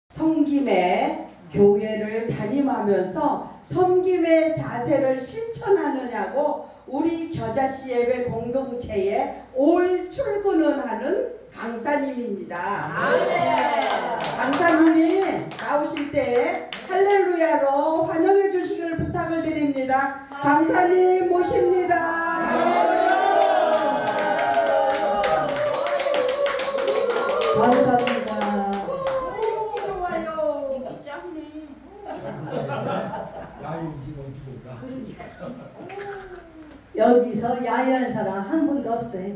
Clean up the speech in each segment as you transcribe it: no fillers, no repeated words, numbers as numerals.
섬김의 교회를 담임하면서 섬김의 자세를 실천하느냐고 우리 겨자씨 예배 공동체에 올 출근을 하는 강사님입니다. 강사님이 나오실 때 할렐루야로 환영해 주시길 부탁을 드립니다. 강사님 모십니다. 감사합니다. 여기서 야유한 사람 한 분도 없어요.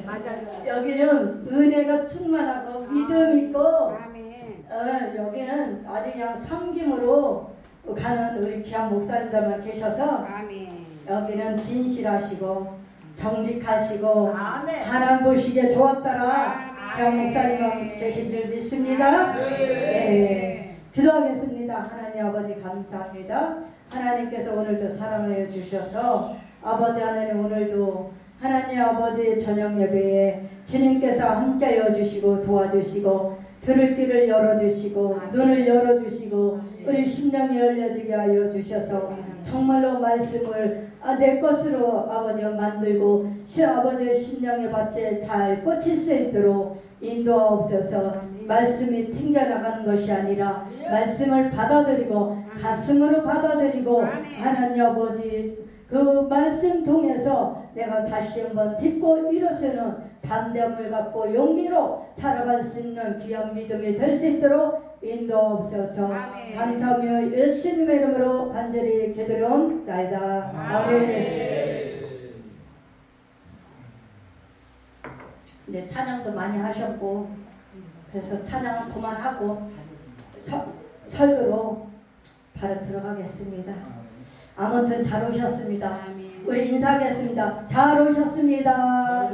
맞아요. 여기는 은혜가 충만하고 믿음 있고, 아멘. 여기는 아주 그냥 섬김으로 가는 우리 귀한 목사님들만 계셔서 아멘. 여기는 진실하시고 정직하시고 아멘. 하나님 보시기에 좋았더라 귀한 목사님은 계신 줄 믿습니다. 네. 기도하겠습니다. 하나님 아버지 감사합니다. 하나님께서 오늘도 사랑하여 주셔서 아버지 하나님 오늘도 하나님 아버지 저녁 예배에 주님께서 함께하여 주시고 도와주시고 들을 길을 열어주시고 눈을 열어주시고 우리 심령이 열려지게 하여 주셔서 정말로 말씀을 내 것으로 아버지가 만들고 아버지의 심령의 밭에 잘 꽂힐 수 있도록 인도하옵소서. 말씀이 튕겨나가는 것이 아니라 말씀을 받아들이고 가슴으로 받아들이고 하나님 아버지 그 말씀 통해서 내가 다시 한번 딛고 일어서는 담대함을 갖고 용기로 살아갈 수 있는 귀한 믿음이 될 수 있도록 인도하옵소서. 감사하며 예수님의 이름으로 간절히 기도드리옵나이다. 아멘. 이제 찬양도 많이 하셨고 그래서 찬양은 그만하고 설교로 바로 들어가겠습니다. 아무튼 잘 오셨습니다. 우리 인사하겠습니다. 잘 오셨습니다.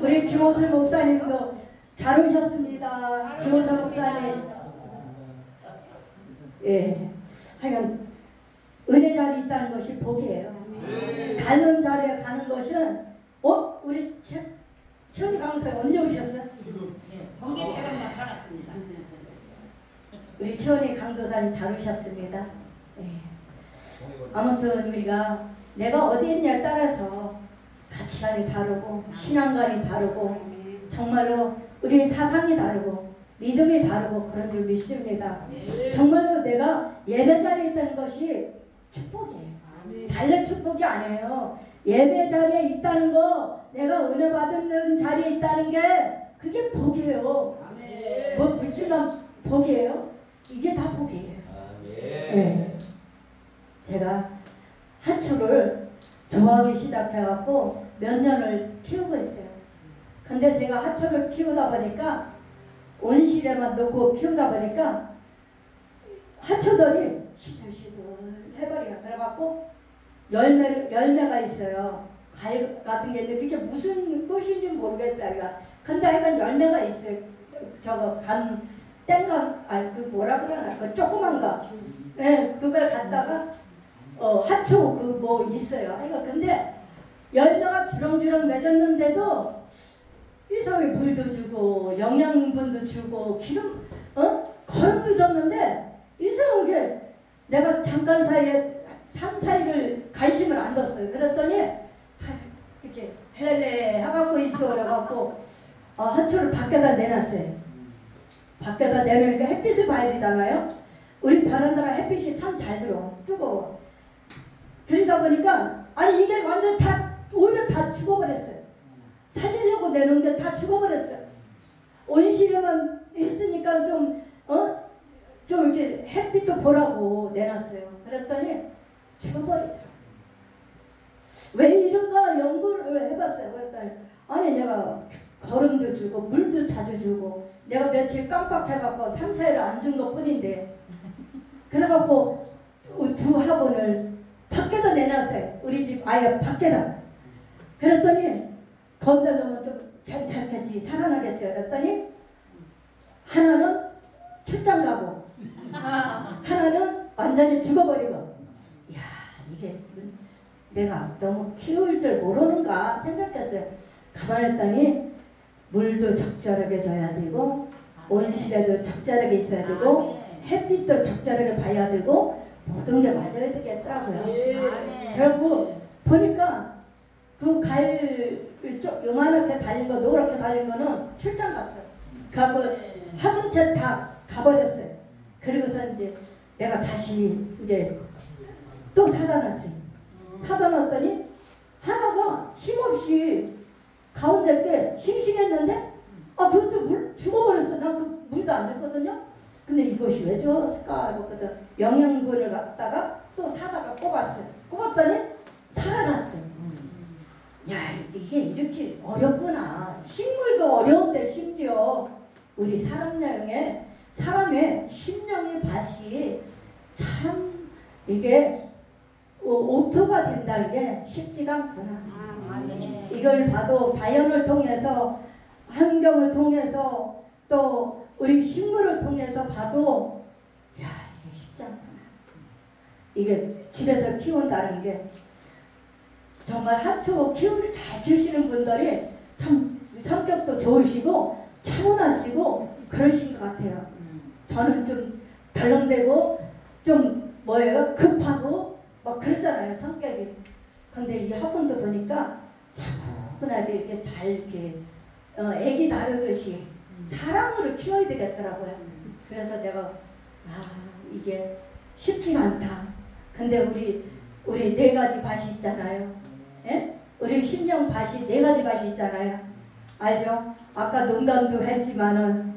우리 김호슬 목사님도 잘 오셨습니다. 김호슬 목사님. 예, 하여간 은혜 자리에 있다는 것이 복이에요. 가는 자리에 가는 것은 우리 최은희 강사님 언제 오셨어요? 번개처럼 나타났습니다. 우리 최은희 강도사님 잘 오셨습니다. 예. 아무튼 우리가 내가 어디에 있냐에 따라서 가치관이 다르고 신앙관이 다르고 정말로 우리 사상이 다르고 믿음이 다르고 그런 줄 믿습니다. 정말로 내가 예배 자리에 있다는 것이 축복이에요. 달래 축복이 아니에요. 예배 자리에 있다는 거 내가 은혜 받는 자리에 있다는 게 그게 복이에요. 뭐 불신만 복이에요? 이게 다 복이에요. 네. 제가 하초를 좋아하기 시작해갖고 몇 년을 키우고 있어요. 근데 제가 하초를 키우다 보니까 온실에만 넣고 키우다 보니까 하초들이 시들시들 해버려요. 그래갖고 열매가 있어요. 과일 같은 게 있는데 그게 무슨 꽃인지 모르겠어요. 근데 하여간 열매가 있어요. 저거 그 뭐라 그러나 그 조그만 거. 네, 그걸 갖다가 하초 그 뭐 있어요. 그러니까 근데 열매가 주렁주렁 맺었는데도 이상하게 물도 주고 영양분도 주고 기름 거름도 줬는데 이상하게 내가 잠깐 사이에 삶 사이를 관심을 안 뒀어요. 그랬더니 이렇게 헬렐레 해갖고 있어. 그래갖고 하초를 밖에다 내놨어요. 밖에다 내놓으니까 햇빛을 봐야 되잖아요. 우리 베란다가 햇빛이 참 잘 들어. 뜨거워. 그러다 보니까 아니 이게 완전 다 오히려 다 죽어버렸어요. 살리려고 내놓은 게 다 죽어버렸어요. 온실에만 있으니까 좀 이렇게 햇빛도 보라고 내놨어요. 그랬더니 죽어버리더라고요. 왜 이런가 연구를 해봤어요. 그랬더니 아니 내가 거름도 주고 물도 자주 주고 내가 며칠 깜빡해갖고 3, 4일을 안 준 것 뿐인데 그래갖고 두 화분을 밖에다 내놨어요. 우리 집 아예 밖에다. 그랬더니 거기다 넣으면 좀 괜찮겠지 살아나겠지. 그랬더니 하나는 출장 가고 하나는 완전히 죽어버리고 이야 이게 내가 너무 키울 줄 모르는가 생각했어요. 가만히 했더니 물도 적절하게 줘야 되고 온실에도 적절하게 있어야 되고 햇빛도 적절하게 봐야 되고 모든 게 맞아야 되겠더라고요. 결국 보니까 그 과일 요만하게 달린 거 노랗게 달린 거는 출장 갔어요. 그래갖고 학원 채 다 가버렸어요. 그리고서 이제 내가 다시 이제 또 사다 놨어요. 사다 놨더니 하나가 힘없이 가운데 게 싱싱했는데 그것도 물 죽어버렸어. 난 그 물도 안 줬거든요. 근데 이것이 왜 죽었을까 했거든. 영양분을 갖다가 또 사다가 꼽았어요. 꼽았더니 살아났어요. 야, 이게 이렇게 어렵구나. 식물도 어려운데 심지어 우리 사람의 심령의 밭이 참 이게 옥토가 된다는 게 쉽지가 않구나. 이걸 봐도 자연을 통해서 환경을 통해서 또 우리 식물을 통해서 봐도 야, 이게 쉽지 않구나. 이게 집에서 키운다는 게 정말 하초 키우를 잘 키우시는 분들이 참 성격도 좋으시고 차분하시고 그러신 것 같아요. 저는 좀 덜렁대고 좀 급하고 막 그러잖아요, 성격이. 근데 이 학원도 보니까 차분하게 이렇게 잘 이렇게 애기 다루듯이 사랑으로 키워야 되겠더라고요. 그래서 내가 이게 쉽지가 않다. 근데 우리 네 가지 밭이 있잖아요. 예? 우리 심령 밭이 네 가지 밭이 있잖아요. 알죠? 아까 농담도 했지만은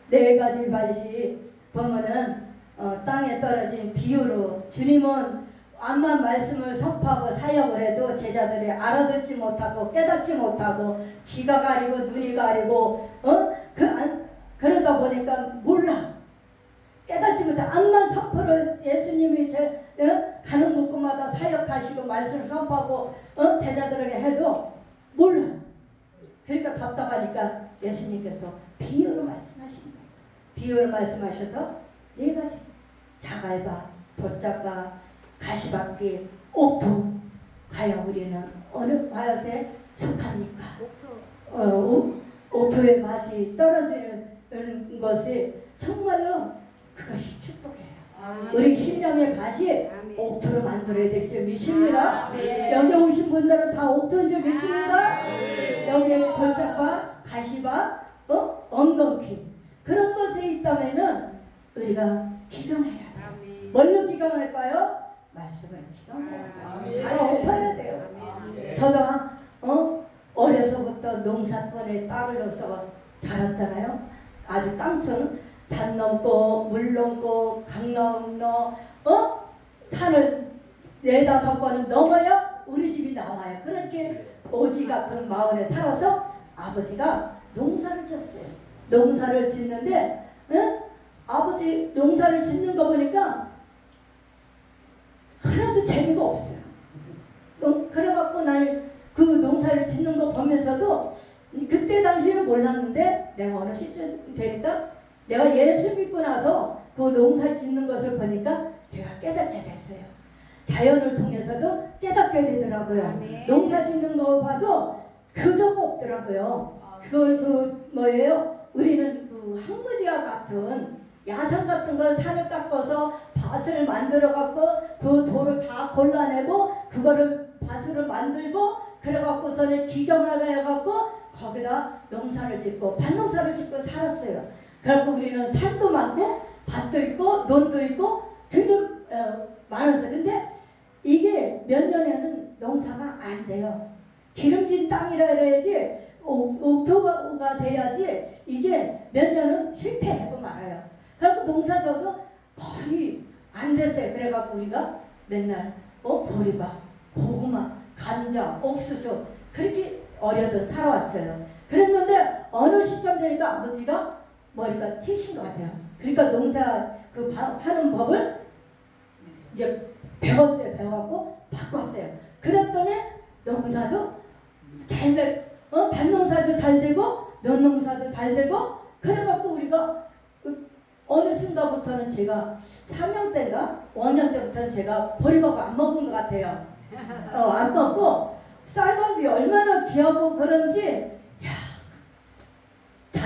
네 가지 밭이 보면은 땅에 떨어진 비유로 주님은 암만 말씀을 선포하고 사역을 해도 제자들이 알아듣지 못하고 깨닫지 못하고 귀가 가리고 눈이 가리고 그러다 보니까 몰라. 깨닫지 못해. 암만 선포를 예수님이 가는 곳마다 사역하시고 말씀을 선포하고 제자들에게 해도 몰라. 그러니까 답답하니까 예수님께서 비유로 말씀하신 거예요. 비유로 말씀하셔서 네 가지 자갈과 돛자가 가시밭길 옥토. 과연 우리는 어느 밭에 속합니까? 옥토의 맛이 떨어지는 것이 정말로 그것이 축복이에요. 우리 심령의 밭이 옥토로 만들어야 될 줄 믿습니다. 여기 오신 분들은 다 옥토인 줄 믿습니다. 여기 돛자밭, 가시밭, 엉겅퀴 그런 것에 있다면은 우리가 기경해야 돼요. 뭘로 기경할까요? 말씀을 기경해야 돼요. 갈아엎어야 돼요. 저도 어려서부터 농사꾼의 딸로서 자랐잖아요. 아주 깡촌 산 넘고 물 넘고 강 넘어 산을 4-5번은 넘어야 우리 집이 나와요. 그렇게 오지 같은 마을에 살아서 아버지가 농사를 졌어요. 농사를 짓는데 아버지 농사를 짓는 거 보니까 하나도 재미가 없어요. 그래갖고 날 그 농사를 짓는 거 보면서도 그때 당시에는 몰랐는데 내가 어느 시점 되니까 내가 예수 믿고 나서 그 농사를 짓는 것을 보니까 제가 깨닫게 됐어요. 자연을 통해서도 깨닫게 되더라고요. 농사 짓는 거 봐도 그저가 없더라고요. 그걸 우리는 그 황무지와 같은 야산 같은 걸 산을 깎아서 밭을 만들어 갖고 그 돌을 다 골라내고 그거를 밭으로 만들고 그래갖고서는 기경하게 해갖고 거기다 농사를 짓고 밭농사를 짓고 살았어요. 그래갖고 우리는 산도 많고 밭도 있고 논도 있고 굉장히 많았어요. 근데 이게 몇 년에는 농사가 안 돼요. 기름진 땅이라 해야지 옥토가 돼야지 이게 몇 년은 실패하고 말아요. 그래갖고 농사 져도 거의 안 됐어요. 그래갖고 우리가 맨날 보리밥, 고구마, 감자, 옥수수 그렇게 어려서 살아왔어요. 그랬는데 어느 시점 되니까 아버지가 머리가 트신 것 같아요. 그러니까 농사 파는 법을 이제 배웠어요. 배워갖고 바꿨어요. 그랬더니 농사도 잘 되고 밭농사도 잘 되고 논농사도 잘 되고 그래갖고 우리가 어느 순간부터는 제가 3년 때인가 5년 때부터는 제가 보리밥을 안 먹은 것 같아요. 안 먹고 쌀밥이 얼마나 귀하고 그런지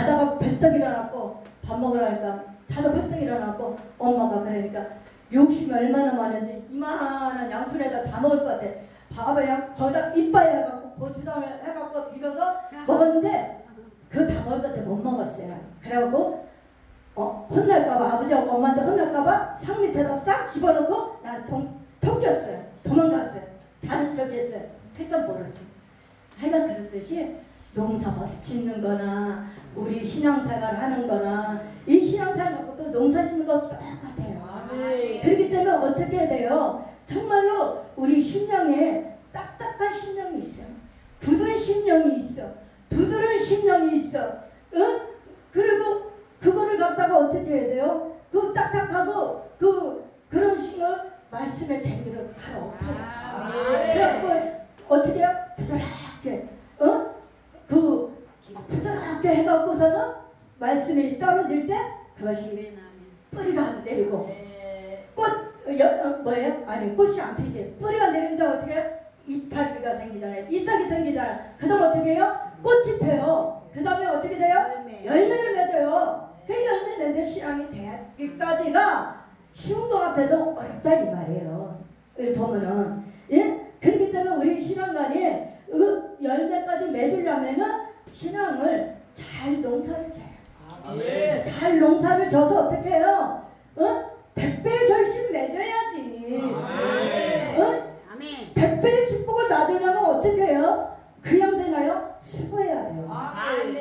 자다가 벌떡 일어났고 밥 먹으러 하니까 자다 벌떡 일어났고 엄마가 그러니까 욕심이 얼마나 많은지 이만한 양푼에다 다 먹을 것 같아. 밥을 그냥 거기다 이빨에 해갖고 고추장을 해갖고 비벼서 먹었는데 그거 다 먹을 것 같아. 못 먹었어요. 그래갖고 혼날까봐 아버지하고 엄마한테 혼날까봐 상 밑에다 싹 집어넣고 난 톡겼어요. 도망갔어요. 다른 척 했어요. 그러니까 모르지. 하여간 그렇듯이 농사를 짓는 거나 우리 신앙생활 하는 거나 이 신앙생활 갖고 또 농사 짓는 거 똑같아요. 그렇기 때문에 어떻게 해야 돼요? 정말로 우리 심령에 딱딱한 심령이 있어요. 굳은 심령이 있어. 부드러운 심령이 있어. 응? 그리고 그거를 갖다가 어떻게 해야 돼요? 그 딱딱하고 그런 심을 말씀의 재미로 갈아엎어야지. 그래갖고 어떻게 해요? 부드럽게 부드럽게 해갖고서는 말씀이 떨어질 때 그것이 뿌리가 내리고 뭐예요? 아니 꽃이 안 피지. 뿌리가 내리면 어떻게 해요? 이파리가 생기잖아요. 이삭이 생기잖아요. 그 다음 어떻게 해요? 꽃이 펴요. 그 다음에 어떻게 돼요? 열매를 맺어요. 그 열매 맺는 신앙이 되기까지가 쉬운 것 같아도 어렵다 이 말이에요. 여기 보면은 예? 그렇기 때문에 우리 신앙관이 열매까지 맺으려면은 신앙을 잘 농사를 져요. 잘 농사를 져서 어떻게 해요? 백배의 결실을 맺어야지. 100배의 축복을 맞으려면 어떻게 해요? 그냥 되나요? 수고해야 돼요.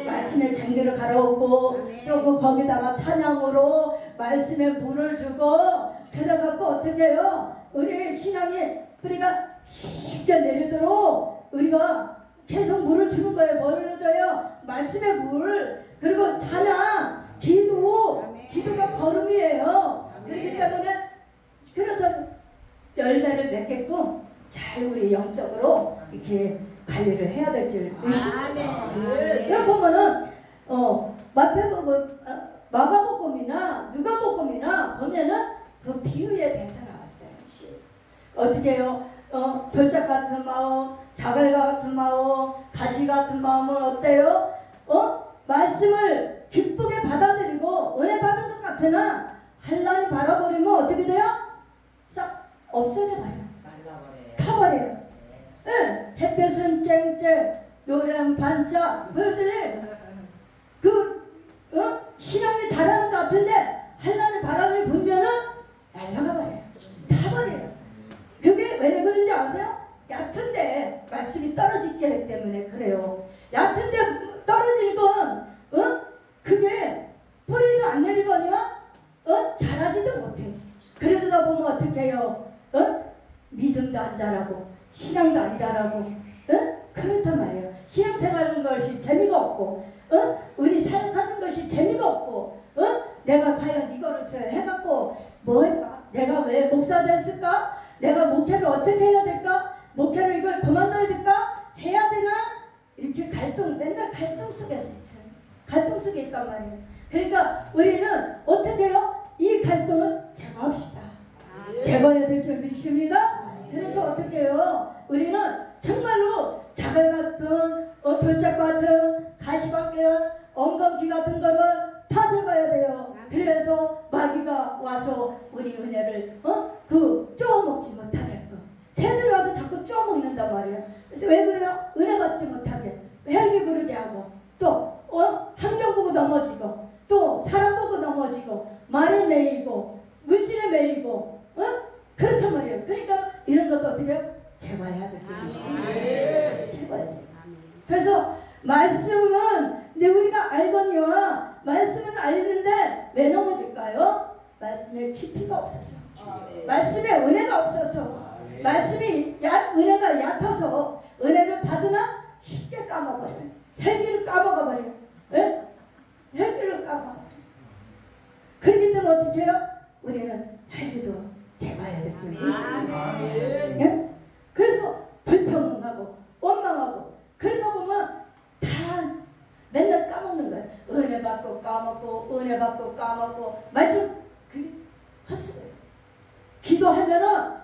말씀의 장기를 갈아엎고 또 거기다가 찬양으로 말씀에 물을 주고 그래갖고 어떻게 해요? 우리 신앙의 뿌리가 깊게 내리도록 우리가 계속 물을 주는 거예요. 뭐를 줘요? 말씀의 물. 그리고 찬양, 기도가 걸음이에요. 그렇기 때문에 그래서 열매를 맺게끔 잘 우리 영적으로 이렇게 관리를 해야 될 줄 의식합니다. 여기 보면은 마가복음이나 누가복음이나 보면은 그 비유의 대사 나왔어요. 어떻게 해요? 돌짝 같은 마음, 자갈 같은 마음, 가시 같은 마음은 어때요? 말씀을 기쁘게 받아들이고 은혜 받은 것 같으나 한란히 바라버리면 어떻게 돼요? 싹 없어져 버려요. 타버려요. 네. 햇볕은 쨍쨍, 노래는 반짝. 그런데 신앙이 잘하는 것 같은데 한란히 바람이 불면은 날아가 버려요. 타버려요. 그게 왜 그런지 아세요? 얕은데 말씀이 떨어지기 때문에 그래요. 얕은데 떨어질 건 그게 뿌리도 안 내리거나 자라지도 못해. 그러다 보면 어떻게 해요? 믿음도 안 자라고 신앙도 안 자라고 그렇단 말이에요. 신앙생활하는 것이 재미가 없고 우리 사역하는 것이 재미가 없고 내가 과연 이거를 해갖고 뭐 할까? 내가 왜 목사 됐을까? 내가 목회를 어떻게 해야 될까? 목회를 이걸 그만둬야 될까? 해야 되나? 이렇게 맨날 갈등 속에 있단 말이에요. 그러니까 우리는 어떻게 해요? 이 갈등을 제거합시다. 제거해야 될 줄 믿습니다. 그래서 어떻게 해요? 우리는 정말로 자갈 같은 돌짝 같은 가시 같은 엉겅퀴 같은 거를 다 제거해야 돼요. 그래서 마귀가 와서 우리 은혜를 쪼아먹지 못하게끔 새들이 와서 자꾸 쪼아먹는단 말이에요. 그래서 왜 그래요? 은혜 받지 못하게 헬기 부르게 하고 또 환경 보고 넘어지고 또 사람 보고 넘어지고 말에 매이고 물질에 매이고 그렇단 말이에요. 그러니까 이런 것도 어떻게 해요? 제거해야 될 줄 믿습니다. 제거해야 돼요. 그래서 말씀은 우리가 알거니와 말씀을 알는데 왜 넘어질까요? 말씀에 깊이가 없어서 말씀에 은혜가 없어서 말씀이 은혜가 얕아서 은혜를 받으나 쉽게 까먹어요. 헬기를 까먹어버려요. 헬기를 까먹어버려요. 그렇기 때문에 어떻게 해요? 우리는 헬기도 제거해야 될 줄 믿습니다. 예? 그래서 불평하고 원망하고 그러다 보면 다 맨날 까먹는 거예요. 은혜 받고 까먹고 은혜 받고 까먹고 말씀 그게 헛소리예요. 기도하면은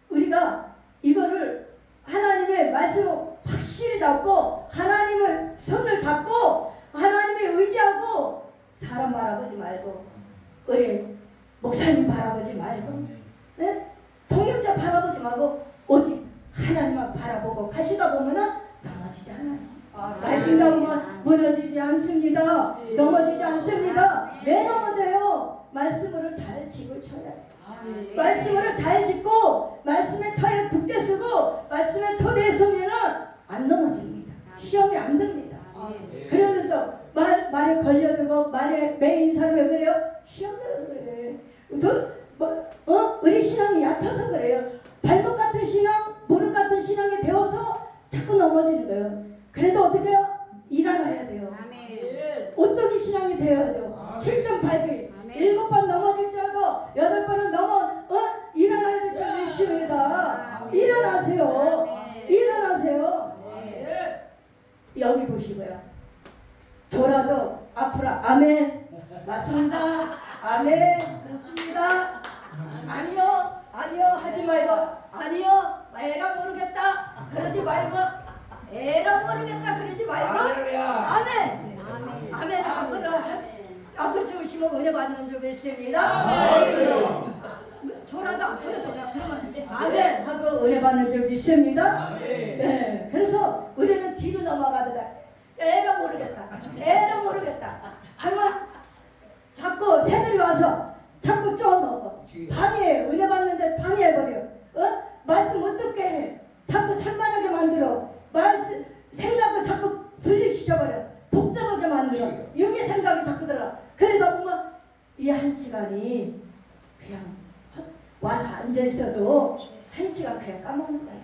우리가 이거를 하나님의 말씀을 확실히 잡고 하나님의 손을 잡고 하나님의 의지하고 사람 바라보지 말고 우리 목사님 바라보지 말고 네? 동역자 바라보지 말고 오직 하나님만 바라보고 가시다 보면은 넘어지지 않아요. 말씀 잡으면 무너지지 않습니다. 넘어지지 않습니다. 왜 넘어져요? 말씀으로 잘 집을 쳐야 돼요. 말씀으로 잘 짓고 말씀의 터에 굳게 쓰고 말씀의 토대에 서면은 안 넘어집니다. 시험이 안 듭니다. 그래서 말에 걸려들고 말에 매인 사람이 그래요? 시험 들어서 그래. 우리 신앙이 얕아서 그래요. 발목 같은 신앙, 무릎 같은 신앙이 되어서 자꾸 넘어지는 거예요. 그래도 어떻게 해요? 일어나야 돼요. 오뚜기 신앙이 되어야 돼요. 7.8기 7번 넘어질지라도 8번은 일어나야 될 줄 믿습니다. 일어나세요. 일어나세요. 여기 보시고요. 저라도 앞으로 아멘. 맞습니다. 아멘. 그렇습니다. 아니요. 아니요. 하지 말고 아니요. 에라 모르겠다. 그러지 말고 에라 모르겠다. 그러지 말고 아멘. 아멘. 앞으로 좀 쉬면 은혜 받는 줄 믿습니다. 저라도 앞으로 줘라. 그러면 아멘 하고 은혜 받는 줄 믿습니다. 네. 그래서 우리는 뒤로 넘어가다 에라 모르겠다. 에라 모르겠다. 그러면 자꾸 새들이 와서 자꾸 쪼아먹고 방해해. 은혜 받는데 방해해버려. 말씀 못 듣게 해. 자꾸 산만하게 만들어. 말씀 생각을 자꾸 분리시켜버려. 복잡하게 만들어. 육의 생각이 자꾸 들어가. 그러다 보면 이 한 시간이 그냥 와서 앉아있어도 한 시간 그냥 까먹는 거예요.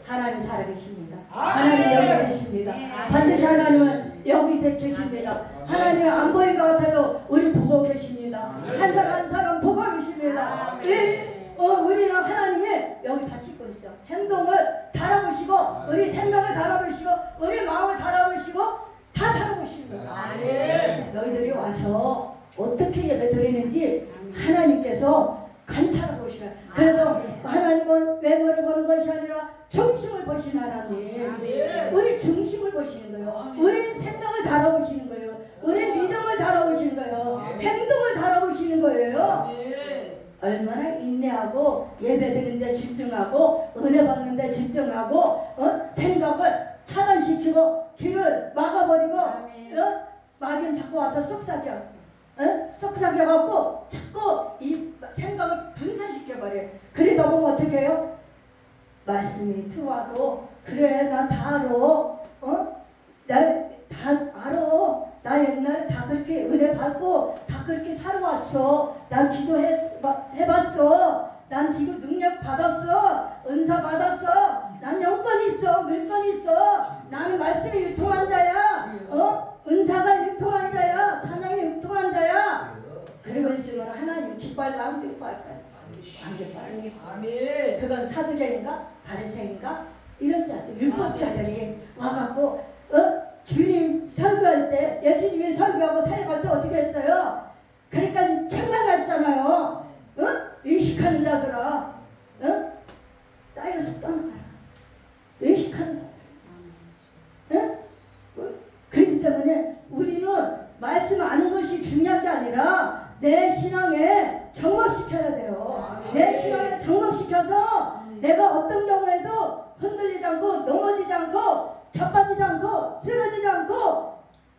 하나님 살아계십니다. 하나님 여기 계십니다. 반드시 하나님은 여기 계십니다. 하나님은 안 보일 것 같아도 우리 보고 계십니다. 한 사람 한 사람 보고 계십니다. 우리는 하나님이 여기 다 찍고 있어. 행동을 달아보시고 우리 생각을 달아보시고 우리 마음을 달아보시고 다 달아보시는 거예요. 너희들이 와서 어떻게 예배 드리는지 하나님께서 관찰하고 오시라. 그래서 하나님은 외모를 보는 것이 아니라 중심을 보시는 하나님. 우리 중심을 보시는 거예요. 우리 생각을 달아보시는 거예요. 우리 믿음을 달아보시는 거예요. 행동을 달아보시는 거예요. 얼마나 인내하고 예배 드리는데 집중하고 은혜 받는데 집중하고 생각을 차단시키고 길을 막아버리고 마귀는 자꾸 와서 쏙삭여갖고 자꾸 이 생각을 분산시켜버려요. 그러다 보면 어떻게 해요? 말씀이 들어와도 그래 나 다 알아. 나 다 알아. 나 옛날에 다 그렇게 은혜 받고 다 그렇게 살아왔어. 난 기도해봤어. 난 지금 능력 받았어. 은사 받았어. 난 영권이 있어. 물건이 있어. 나는 말씀이 유통한 자야. 은사가 유통한 자야. 찬양이 유통한 자야. 그리고 있으면 하나님 기뻐할까 안 기뻐할까요? 안 기뻐요. 그건 사두개인가? 바리새인가? 이런 자들, 율법자들이 와갖고 주님 설교할 때 예수님이 설교하고 사역할 때 어떻게 했어요? 그러니까 책망했잖아요. 의식하는 자들아, 나에게서 떠나가라. 의식하는 자들. 그렇기 때문에 우리는 말씀 아는 것이 중요한 게 아니라 내 신앙에 접목시켜야 돼요. 내 신앙에 접목시켜서 내가 어떤 경우에도 흔들리지 않고 넘어지지 않고 자빠지지 않고 쓰러지지 않고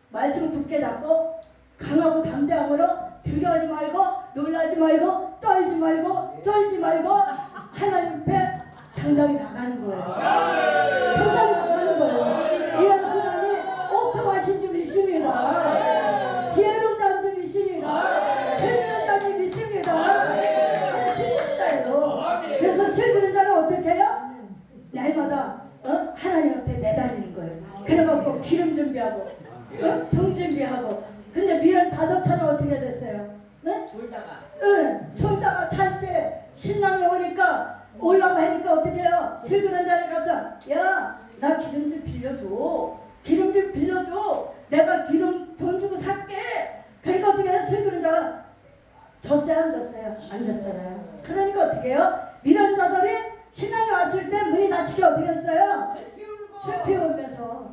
말씀 굳게 잡고 강하고 담대함으로 두려워하지 말고 놀라지 말고 떨지 말고 쫄지 말고 하나님 앞에 당당히 나가는 거예요. 당당히 나가는 거예요. 이런 사람이 옥토하신 줄 믿습니다. 지혜로운 자인 줄 믿습니다. 슬기로운 자인 줄 믿습니다. 슬기로운 자예요. 그래서 슬기로운 자는 어떻게 해요? 날마다 하나님 앞에 내다리는 거예요. 그래갖고 기름 준비하고 등 준비하고. 근데 미련 5차는 어떻게 됐어요? 네? 졸다가 찰새 신랑이 오니까 올라가 하니까 어떻게 해요? 슬그런 자리 가서 야, 나 기름 좀 빌려줘. 기름 좀 빌려줘. 내가 기름 돈 주고 살게. 그러니까 어떻게 해요? 슬그런 자가 졌어요? 안 졌어요? 안 졌잖아요. 그러니까 어떻게 해요? 미련 자들이 신랑이 왔을 때 문이 닫히게 어떻게 했어요? 슬피 울면서.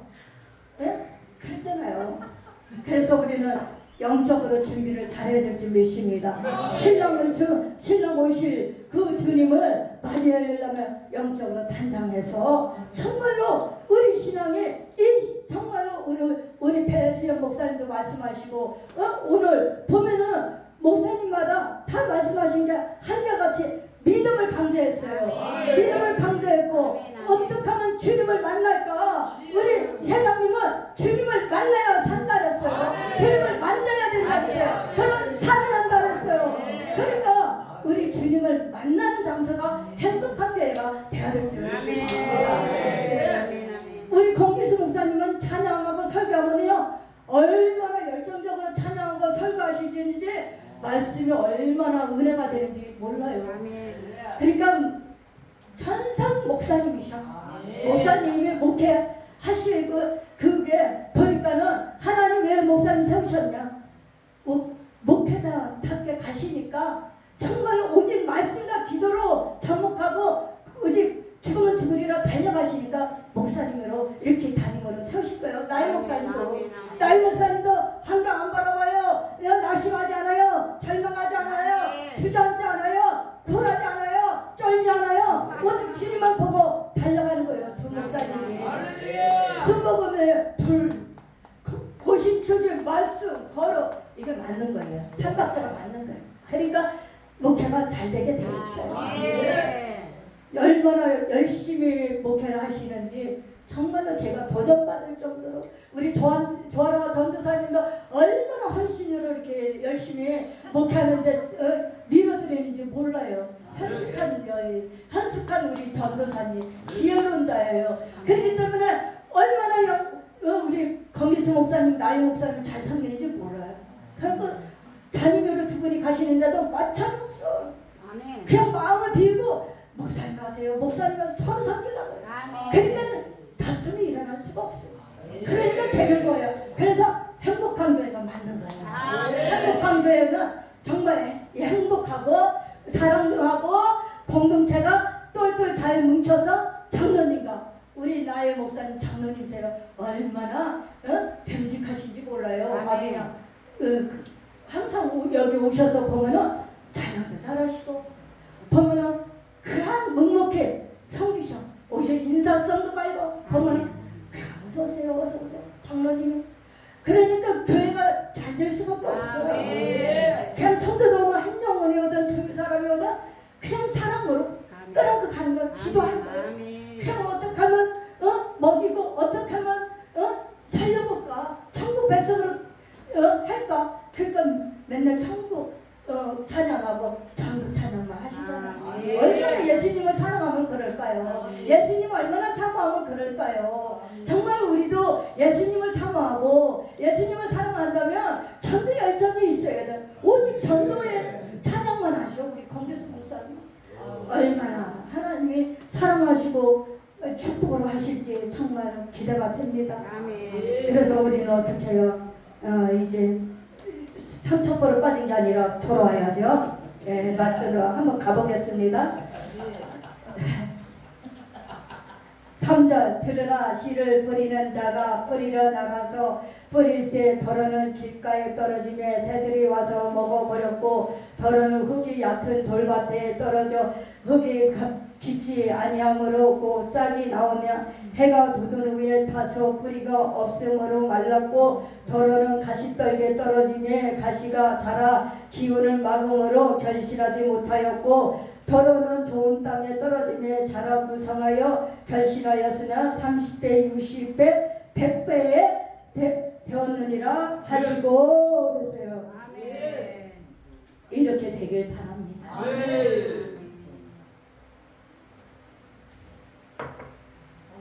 네? 그랬잖아요. 그래서 우리는 영적으로 준비를 잘해야 될 줄 믿습니다. 신랑 오실 그 주님을 맞이하려면 영적으로 단장해서 정말로 우리 신앙이 정말로 우리 배수연 목사님도 말씀하시고 오늘 보면은 목사님마다 다 말씀하신 게 한결같이 믿음을 강조했어요. 믿음을 강조했고 어떻게 하면 주님을 만날까? 우리 회장님은 주님을 만나야 산다 그랬어요. 주님을 만져야 된다 그랬어요. 그러면 살아난다 그랬어요. 그러니까 우리 주님을 만나는 장소가 행복한 교회가 되어야 될 줄 믿습니다. 우리 권기수 목사님은 찬양하고 설교하면요 얼마나 열정적으로 찬양하고 설교하시는지 말씀이 얼마나 은혜가 되는지 몰라요. 그러니까 천상 목사님이셔. 목사님이 목회하시고 그게 보니까는 하나님 왜 목사님 세우셨냐? 목회자답게 가시니까 정말로 오직 말씀과 기도로 접목하고 오직 죽으면 죽으리라 달려가시니까 목사님으로 이렇게 담임으로 세우실 거예요. 나의 목사님도 한강 안 바라봐요. 낙심하지 않아요. 절망하지 않아요. 주저앉지 않아요. 굴하지 않아요. 쫄지 않아요. 오직 주님만 보고 달려가는 거예요. 두 목사님이 순복음에 고신축일 말씀 걸어 이게 맞는 거예요. 삼박자가 맞는 거예요. 그러니까 목회가 잘 되게 되어 있어요. 얼마나 열심히 목회를 하시는지 정말로 제가 도전받을 정도로 우리 조아라 전도사님도 얼마나 헌신으로 이렇게 열심히 목회하는데 밀어드리는지 몰라요. 현숙한 우리 전도사님 지혜로운 자예요. 그렇기 때문에 얼마나 우리 권기수 목사님 나이 목사님 잘 섬기는지 몰라요. 그리고 담임으로 두 분이 가시는데도 마찬 없어. 그냥 마음을 비우고 목사님 하세요. 목사님은 서로 섬기려고 해요. 그러니까 다툼이 일어날 수가 없어요. 그러니까 되는 거예요. 그래서 행복한 교회가 맞는 거예요. 행복한 교회는 정말 행복하고 사랑하고 공동체가 똘똘 잘 뭉쳐서 장로님과 우리 나의 목사님 장로님세요. 얼마나 듬직하신지 몰라요. 아주 항상 여기 오셔서 보면은 찬양도 잘하시고 보면은 그냥 묵묵히 섬기셔. 오셔 인사성도 말고 보면은 그냥 어서오세요 어서오세요 장로님이. 그러니까 교회가 잘 될 수밖에 없어요. 그냥 성도도 한 영혼이 오든 두 사람이 오든 그냥 사랑으로 끌어가 가는 거 기도하는 거예요. 그냥 어떻게 하면 먹이고 어떻게 하면 살려볼까 천국 백성으로 할까. 그러니까 맨날 천국 찬양하고 장도 찬양만 하시잖아요. 얼마나 예수님을 사랑하면 그럴까요? 예수님을 얼마나 사모하면 그럴까요? 정말 우리도 예수님을 사모하고 예수님을 사랑한다면 전도 열정이 있어야 돼. 오직 전도의 찬양만 하셔. 우리 권기수 목사님 얼마나 하나님이 사랑하시고 축복을 하실지 정말 기대가 됩니다. 그래서 우리는 어떻게 해요? 이제 삼천포로 빠진 게 아니라 돌아와야죠. 예, 말씀으로 한번 가보겠습니다. 3절 들으라 씨를 뿌리는 자가 뿌리러 나가서 뿌릴새 더러는 길가에 떨어지며 새들이 와서 먹어버렸고 더러는 흙이 얕은 돌밭에 떨어져 흙이 깊지 아니함으로 고 싹이 나오며 해가 돋은 후에 타서 뿌리가 없음으로 말랐고 더러는 가시떨기에 떨어지며 가시가 자라 기운을 막음으로 결실하지 못하였고 더러는 좋은 땅에 떨어지며 자라 무성하여 결실하였으나 30배 60배 100배에 되었느니라 하시고 그랬어요. 이렇게 되길 바랍니다.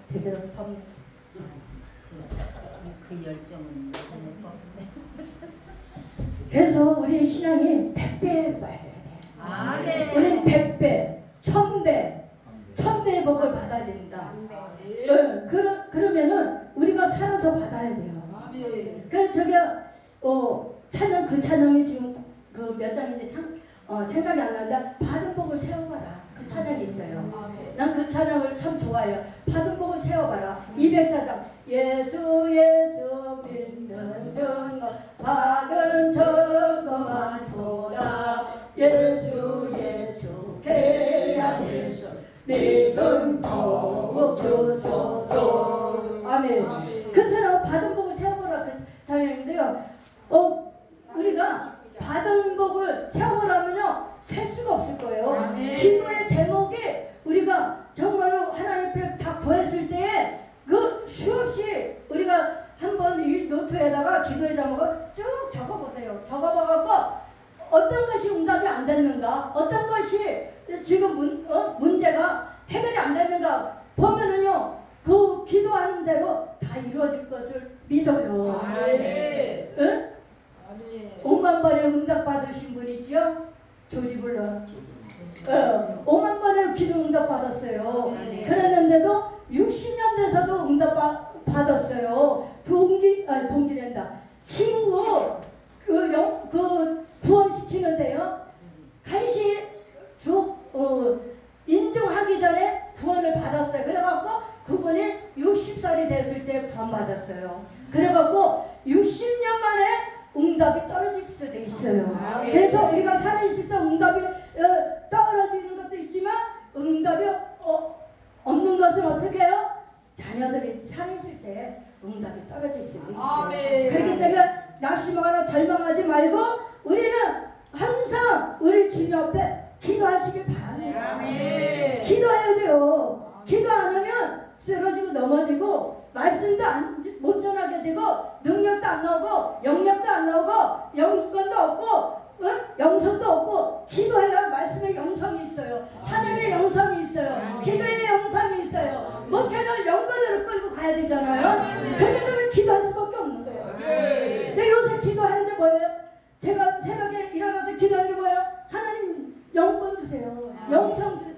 되게 덥네. 그 열정은 그래서 우리 신앙이 100배 봐야 돼요. 우리는 100배, 1000배, 1000배의 복을 받아야 된다. 그러면은 우리가 살아서 받아야 돼요. 그래서 저기가 찬양 그 찬양이 지금 그 몇 장인지 참 생각이 안 나는데 받은 복을 세워봐라. 그 찬양이 있어요. 난 그 찬양을 참 좋아해요. 받은 복을 세워봐라. 204장 예수 예수 믿는 증거 받은 증거 많도다. 예수 예수 계약 예수 믿음 더욱 주소서. 아멘. 그처럼 받은 복을 세워보라 그 장면인데요. 우리가 받은 복을 세워보라면요 셀 수가 없을 거예요. 아멘. 기도의 제목이 우리가 정말로 하나님 앞에 다 구했을 때에 그 수없이 우리가 한번 이 노트에다가 기도의 제목을 쭉 적어보세요. 적어봐갖고 어떤 것이 응답이 안 됐는가, 어떤 것이 지금 문제가 해결이 안 됐는가 보면은요 그 기도하는 대로 다 이루어질 것을 믿어요. 아멘. 응? 아멘. 5만 번에 응답 받으신 분 있죠? 조지불러. 5만 번에 기도 응답 받았어요. 네. 그랬는데도 60년 돼서도 응답 받았어요. 동기랜다. 친구 그 구원시키는데요. 간시 인정하기 전에 구원을 받았어요. 그래갖고 그분이 60살이 됐을 때 구원받았어요. 그래갖고 60년 만에 응답이 떨어질 수도 있어요. 그래서 우리가 살아있을 때 응답이 떨어지는 것도 있지만 응답이 없는 것은 어떻게 해요? 자녀들이 살아있을 때 응답이 떨어질 수도 있어요. 그렇기 때문에 낙심하거나 절망하지 말고 우리는 항상 우리 주님 앞에 기도하시길 바랍니다. 기도해야 돼요. 기도 안 하면 쓰러지고 넘어지고 말씀도 못 전하게 되고 능력도 안 나오고 영역도 안 나오고 영권도 없고 영성도 없고 기도해야 말씀의 영성이 있어요. 찬양의 영성이 있어요. 기도의 영성이 있어요. 목회는 영권으로 끌고 가야 되잖아요. 그렇기 때문에 기도할 수밖에 없는 거예요. 근데 요새 기도하는 게 뭐예요? 제가 새벽에 일어나서 기도하는 게 뭐예요? 하나님 영권 주세요. 영성 주세요.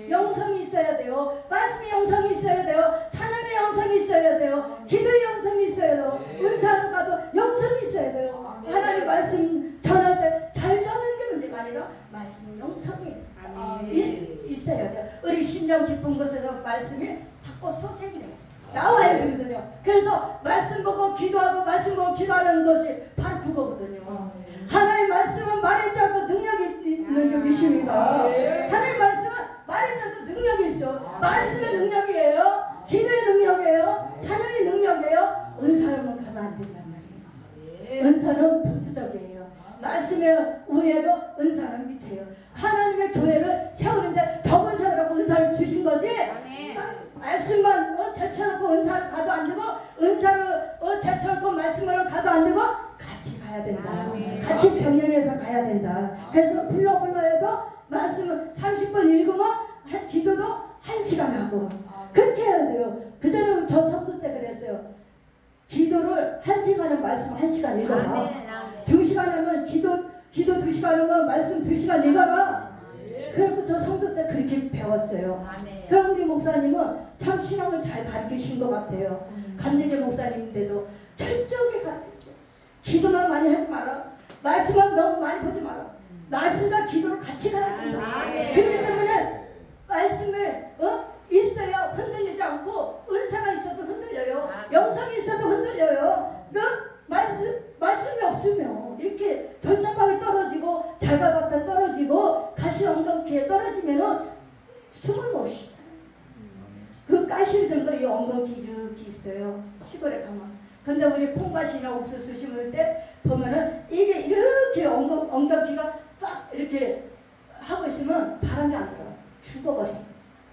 영성이 있어야 돼요. 말씀의 영성이 있어야 돼요. 찬양의 영성이 있어야 돼요. 기도의 영성이 있어야 돼요. 은사로 가도 영성이 있어야 돼요. 하나님 말씀 전할 때 잘 전하는 게 문제가 아니라 말씀의 영성이 있어야 돼요. 우리 심령 깊은 곳에서 말씀이 자꾸 소생돼요. 나와야 되거든요. 그래서 말씀 보고 기도하고 말씀 보고 기도하는 것이 바로 그거거든요. 하나님 말씀은 말했지 않고 능력이 있는 줄이십니다. 하나님 말씀은 말했지 않고 능력이 있어. 말씀의 능력이에요. 기도의 능력이에요. 찬양의 능력이에요. 은사로만 가면 안 된단 말이에요. 은사는 부수적이에요. 말씀의 우애로 은사는 밑에요. 하나님의 교회를 세우는데 덕을 세우라고 은사를 주신 거지. 말씀만 제쳐놓고 은사를 가도 안 되고 은사를 제쳐놓고 말씀으로 가도 안 되고 같이 가야 된다. 같이 병행해서 가야 된다. 그래서 불러 해도 말씀을 30분 읽으면 기도도 1시간 하고 그렇게 해야 돼요. 그전에 저 선거 때 그랬어요. 기도를 1시간은 말씀 1시간 읽어라. 2시간 하면 기도 2시간 하면 말씀 2시간 읽어라. 그리고 저 성도 때 그렇게 배웠어요. 그럼 우리 목사님은 참 신앙을 잘 가르치신 것 같아요. 감리교 목사님인데도 철저하게 가르쳤어요. 기도만 많이 하지 마라. 말씀만 너무 많이 보지 마라. 말씀과 기도를 같이 가야 된다. 그렇기 때문에 말씀에 있어야 흔들리지 않고 은사가 있어도 흔들려요. 영성이 있어도 흔들려요. 말씀이 없으면 이렇게 돌짝방에 떨어지고 잘가봤다 떨어지고 가시 엉겅퀴에 떨어지면은 숨을 못 쉬잖아요. 그 가시들도 이 엉겅퀴 이렇게 있어요. 시골에 가면. 근데 우리 콩밭이나 옥수수 심을 때 보면은 이게 이렇게 엉겅퀴가 쫙 이렇게 하고 있으면 바람이 안 들어. 죽어버려.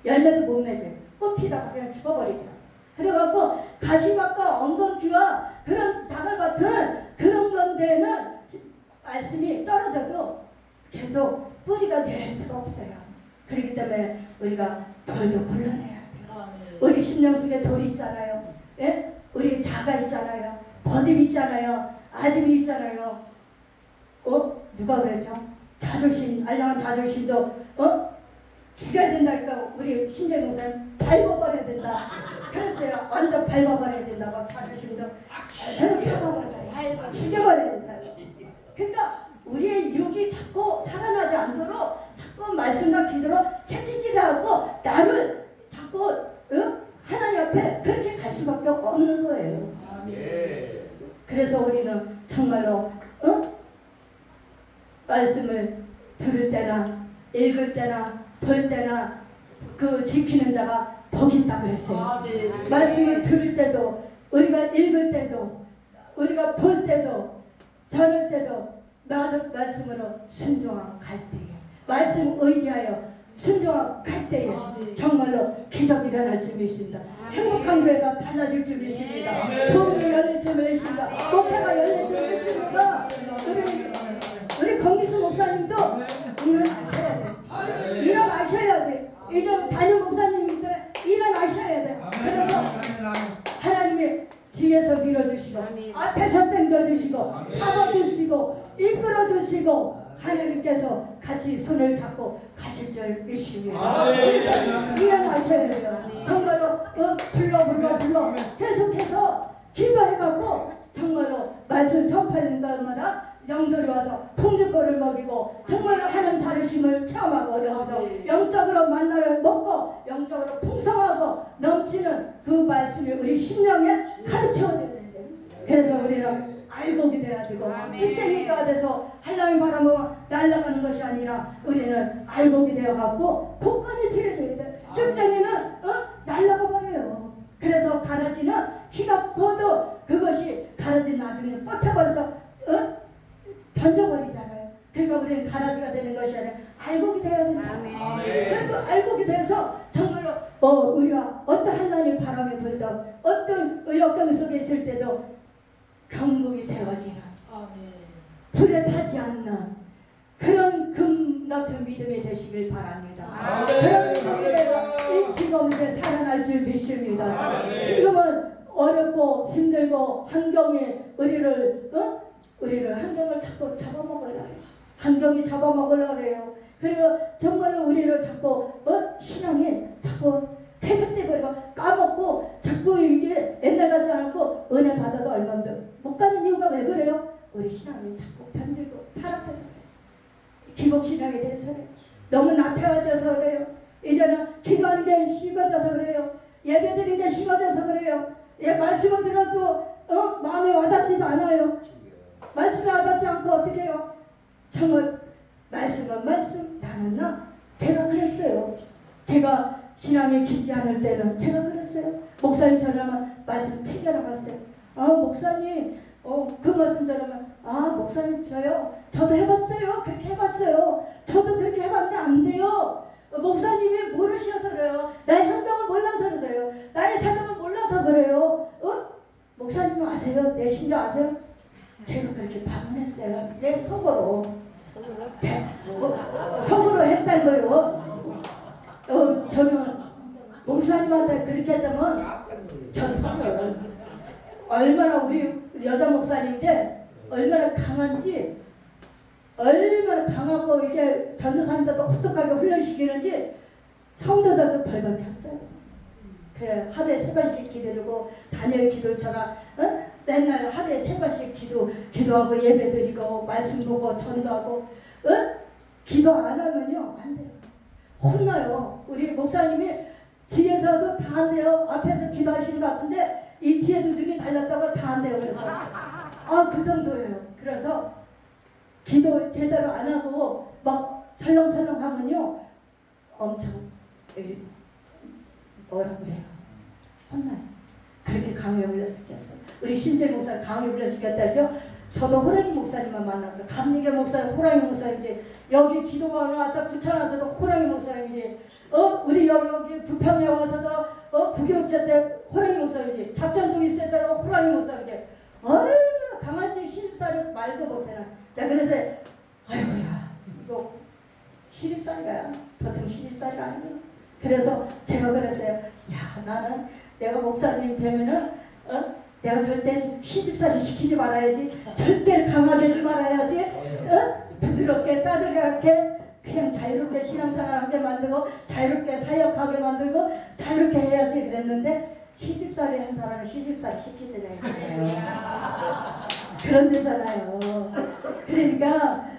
열매도 못 맺어. 꽃 피다가 그냥 죽어버리더라. 그래갖고 가시밭과 엉겅퀴와 그런 사과밭은 그런 건데는 말씀이 떨어져도 계속 뿌리가 내릴 수가 없어요. 그렇기 때문에 우리가 돌도 굴러내야 돼요. 우리 심령 속에 돌이 있잖아요. 예? 우리 자가 있잖아요. 거듭 있잖아요. 아집이 있잖아요. 누가 그랬죠? 자존심, 알량한 자존심도 죽여야 된다니까 우리 신재 목사님 밟아버려야 된다. 그랬어요. 완전 밟아버려야 된다고 자존심도 타봐버려야 죽여버려야 된다고. 그러니까 우리의 육이 자꾸 살아나지 않도록 자꾸 말씀과 기도로 채찍질을 하고 나를 자꾸 하나님 앞에 그렇게 갈 수밖에 없는 말씀을 들을 때나 읽을 때나 볼 때나 그 지키는 자가 복이 있다 그랬어요. 아멘. 말씀을 들을 때도 우리가 읽을 때도 우리가 볼 때도 전할 때도 나도 말씀으로 순종하고 갈 때에 말씀 의지하여 순종하고 갈 때에 정말로 기적이 일어날 줄 믿습니다. 행복한 교회가 달라질 줄 믿습니다. 도움이 열릴 줄 믿습니다. 목회가 열릴 줄 믿습니다. 우리 권기수 목사님도 일어나셔야 돼. 일어나셔야 돼. 이제 담임 목사님도 일어나셔야 돼. 그래서 하나님이 뒤에서 밀어주시고 앞에서 당겨주시고 잡아주시고 이끌어주시고 하나님께서 같이 손을 잡고 가실 줄 믿습니다. 일어나셔야 돼요. 정말로 불러 계속해서 기도해갖고 정말로 말씀 선포하는 것마다 영들이 와서 통주권을 먹이고 정말로 하나님 살으심을 체험하고 여기서 영적으로 만나를 먹고 영적으로 풍성하고 넘치는 그 말씀이 우리 심령에 가득 채워져야 되는데 그래서 우리는 알곡이 돼야 되고 쭉쟁이가 돼서 한라인 바람으로 날아가는 것이 아니라 우리는 알곡이 되어갖고 곳간이 들여져야 돼. 쭉쟁이는 날아가 버려요. 그래서 가라지는 키가 커도 그것이 가라지 나중에 뻗혀버려서 던져버리잖아요. 그러니까 우리는 가라지가 되는 것이 아니라 알곡이 되어야 된다. 그리고 알곡이 돼서 정말로 우리가 어떤 한란이 바람에 불던 어떤 역경 속에 있을 때도 경국이 세워지는 불에 타지 않는 그런 금 같은 믿음이 되시길 바랍니다. 그런 믿음이 지금 이제 살아날 줄 믿습니다. 지금은 어렵고 힘들고 환경이 우리를 환경을 자꾸 잡아먹으려고 해요. 환경이 잡아먹으려고 해요. 그리고 정말로 우리를 자꾸 신앙이 자꾸 퇴색되고 까먹고 자꾸 이게 옛날 같지 않고 은혜 받아도 얼마나 못 가는 이유가 왜 그래요? 우리 신앙이 자꾸 변질고 타락해서 그래요. 기복신앙이 돼서 그래요. 너무 나태해져서 그래요. 이제는 기도하는 게 식어져서 그래요. 예배드리는 게 식어져서 그래요. 말씀을 들어도 마음에 와닿지도 않아요. 말씀에 와닿지 않고 어떻게 해요? 정말 말씀은 말씀 나는 나 제가 그랬어요. 제가 신앙이 깊지 않을 때는 제가 그랬어요. 목사님 전화만 말씀 튕겨나갔어요. 목사님 그 말씀 전화만 목사님 저도 해봤어요. 그렇게 해봤어요. 저도 그렇게 해봤는데 안 돼요. 목사님이 모르셔서 그래요. 나의 행동을 몰라서 그래요. 나의 사정을 몰라서 그래요. 목사님 아세요? 내 심정 아세요? 제가 그렇게 방문했어요. 내 속으로 속으로 했다는 거예요. 저는 목사님한테 그렇게 했다면 전 터져요. 얼마나 우리 여자 목사님인데 얼마나 강한지 얼마나 강하고 이렇게 전도사님들도 혹독하게 훈련시키는지 성도들도 벌벌 켰어요. 그 하루에 3번씩 기도하고 다니엘 기도처럼 맨날 하루에 3번씩 기도하고 예배드리고 말씀 보고 전도하고 기도 안 하면요 안 돼요. 혼나요. 우리 목사님이 뒤에서도 다 안 돼요. 앞에서 기도하시는 것 같은데 이 뒤에도 눈이 달렸다고 다 안 돼요. 그래서 그 정도예요. 그래서 기도 제대로 안 하고 막 설렁설렁 하면요 엄청 뭐라 그래요? 혼나요. 그렇게 강요에 올렸겠어요. 우리 신재 목사 강요에 올려주겠다죠. 저도 호랑이 목사님만 만났어요. 감리교 목사님, 호랑이 목사님이지. 여기 기도가 와서 부천 와서도 호랑이 목사님이지. 우리 여기 부평에 와서도 부교육자 때 호랑이 목사님이지. 작전도 있을 때도 호랑이 목사님이지. 얼마나 강한지 시집살이 말도 못해나. 내가 그래서 아이고야 이거 시집살이야. 보통 시집살이가 아니구나. 그래서 제가 그랬어요. 야 나는 내가 목사님 되면은 내가 절대 시집살이 시키지 말아야지. 절대 강하게 하지 말아야지. 부드럽게 따뜻하게 그냥 자유롭게 신앙생활하게 만들고 자유롭게 사역하게 만들고 자유롭게 해야지 그랬는데 시집살이 한 사람은 시집살이 시키더래. 그런 데잖아요. 그러니까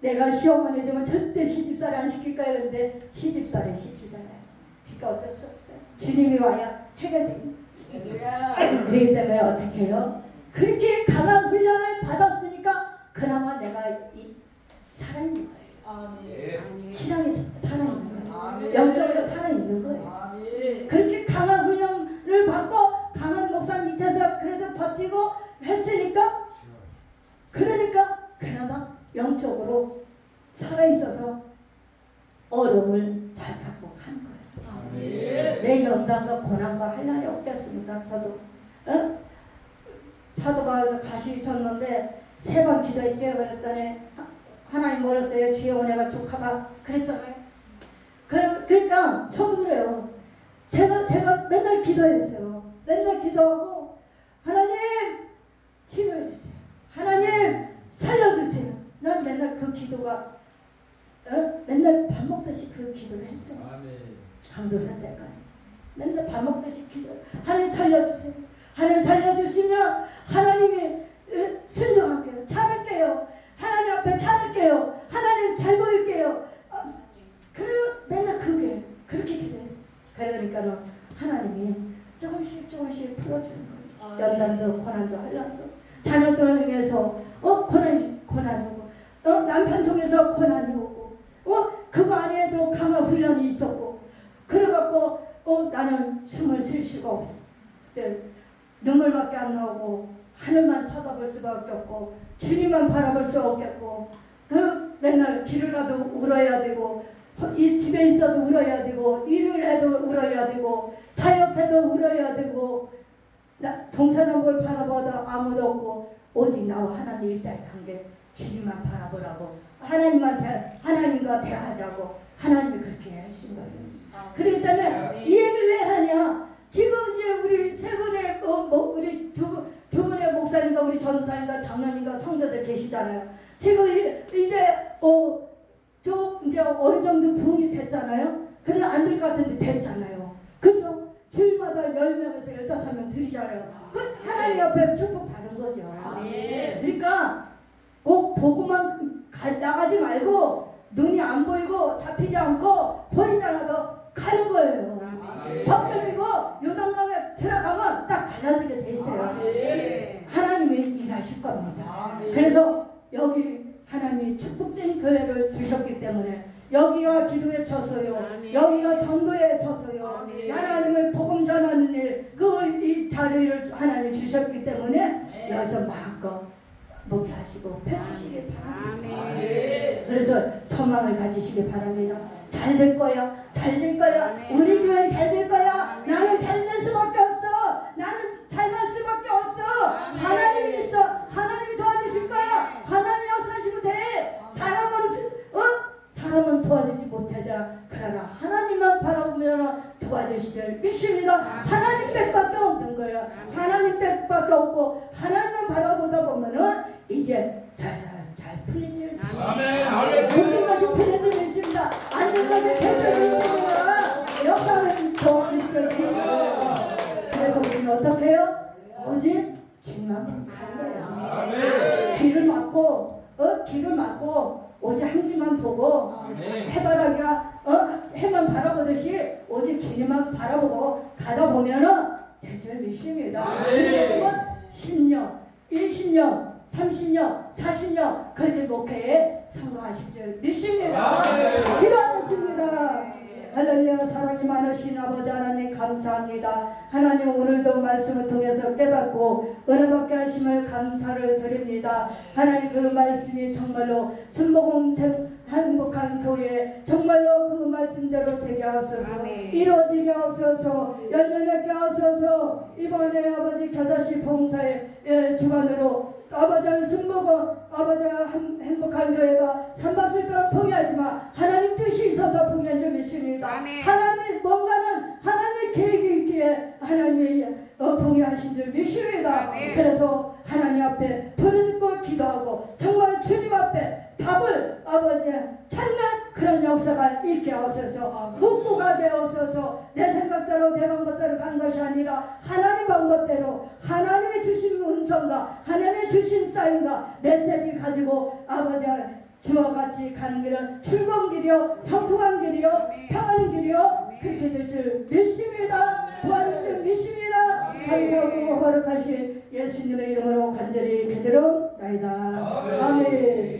내가 시어머니 되면 절대 시집살이 안 시킬 거야. 그런데 시집살이 시키잖아요. 그러니까 어쩔 수 없어요. 주님이 와야 해결됩니다. 그렇기 때문에 어떻게 해요? 그렇게 강한 훈련을 받았으니까 그나마 내가 살아있는 거예요. 아멘. 신앙이 살아있는 거예요. 아멘. 영적으로 살아있는 거예요. 아멘. 그렇게 강한 훈련을 받고 강한 목사 밑에서 그래도 버티고 했으니까, 그러니까 그나마 영적으로 살아있어서 어려움을 잘 극복하는 거예요. 아멘. 내 연단과 고난과 환난이 없겠습니까? 저도 사도가 가시 쳤는데 3번 기도했지. 그랬더니 하나님 멀었어요. 주여 은혜가 족하다 그랬잖아요. 그러니까 저도 그래요. 제가 맨날 기도했어요. 맨날 기도하고 하나님 치료해 주세요. 하나님 살려주세요. 난 맨날 그 기도가 맨날 밥 먹듯이 그 기도를 했어요. 강도선 때까지 맨날 밥 먹듯이 기도. 하나님 살려주세요. 하나님 살려주시면 하나님이 순종할게요. 차릴게요. 하나님 앞에 차릴게요. 하나님 잘 보일게요. 그리고 맨날 그렇게 기도했어요. 그러니까는 하나님이 조금씩 풀어주는 거예요. 연단도 고난도 환난도 자녀 통해서 고난이 오고 남편 통해서 고난이 오고 그거 안에도 강한 훈련이 있었고 그래갖고 나는 숨을 쉴 수가 없어. 그때 눈물밖에 안 나오고 하늘만 쳐다볼 수밖에 없고 주님만 바라볼 수 없겠고 맨날 길을 가도 울어야 되고 이 집에 있어도 울어야 되고 일을 해도 울어야 되고 사역해도 울어야 되고 동서남북을 바라보다 아무도 없고 오직 나와 하나님 일대일 관계 주님만 바라보라고 하나님과 대화하자고 하나님이 그렇게 하신 거예요. 그렇기 때문에 이 얘기를 왜 하냐? 지금 이제 우리 세 분의 우리 두 분의 목사님과 우리 전사님과 장로님과 성도들 계시잖아요. 지금 이제 이제 어느 정도 부흥이 됐잖아요. 그래도 안 될 것 같은데 됐잖아요. 그죠? 주일마다 10명에서 15명 드리잖아요. 그 하나님 옆에 축복 받은 거죠. 그러니까 꼭 보고만 나가지 말고 눈이 안 보이고 잡히지 않고 보이지 않아도 가는 거예요. 법정이고 요단강에 들어가면 딱 갈라지게 돼 있어요. 하나님이 일하실 겁니다. 그래서 여기 하나님이 축복된 교회를 주셨기 때문에 여기가 기도에 쳤어요. 여기가 전도에 쳤어요. 하나님을 복음 전하는 이 자리를 하나님 주셨기 때문에 여기서 마음껏 목회하시고 펼치시길 바랍니다. 그래서 소망을 가지시길 바랍니다. 잘 될 거야. 잘 될 거야. 우리 교회는 잘 될 거야. 나는 잘 될 수밖에 없어. 나는 잘할 수밖에 없어. 하나님이 있어. 하나님이 도와주실 거야. 하나님이 역사하시면 돼. 사람은 도와주지 못하자. 그러나 하나님만 바라보면 도와주실 줄 믿습니다. 하나님 백밖에 없는 거예요. 하나님 백밖에 없고 하나님만 바라보다 보면은 이제 살살 잘 풀릴 줄 믿습니다. 모든 것이 풀릴 줄 믿습니다. 안 될 것이 될 줄 믿습니다. 역사는 도와주실 줄 믿습니다. 그래서 우리는 어떻게 해요? 오직 주님만 가는 거예요. 귀를 막고 오직 한 길만 보고 해바라기가 해만 바라보듯이 오직 주님만 바라보고 가다 보면은 될 줄 믿습니다. 그러면 10년, 20년, 30년, 40년 그렇게 목회에 성공하실 줄 믿습니다. 기도하겠습니다. 할렐루야. 사랑이 많으신 아버지 하나님 감사합니다. 하나님 오늘도 말씀을 통해서 깨닫고 은혜받게 하심을 감사를 드립니다. 하나님 그 말씀이 정말로 순복음 행복한 교회 정말로 그 말씀대로 되게 하소서. 이루어지게 하소서. 열매 맺게 하소서. 이번에 아버지 겨자씨 봉사의 주관으로 아버지 순복음 아버지 행복한 교회가 삼박을 동안 봉해하지만 하나님 뜻이 있어서 봉해한 줄 믿습니다. 하나님 뭔가는 하나님의 계획이 있기에 하나님이 봉해하신 줄 믿습니다. 그래서 하나님 앞에 부르짖고 기도하고 정말 주님 앞에 답을 아버지 찾는 그런 역사가 있게 하소서. 묻고 가게 하소서. 내 생각대로 내 방법대로 간 것이 아니라 하나님 방법대로 하나님이 주신 음성과 하나님이 주신 사인과 메시지를 가지고 아버지 주와 같이 가는 길은 출근길이요 형통한 길이요 평안한 길이요 그렇게 될 줄 믿습니다. 도와줄 줄 믿습니다. 감사하고 허락하신 예수님의 이름으로 간절히 기도하옵나이다. 아멘.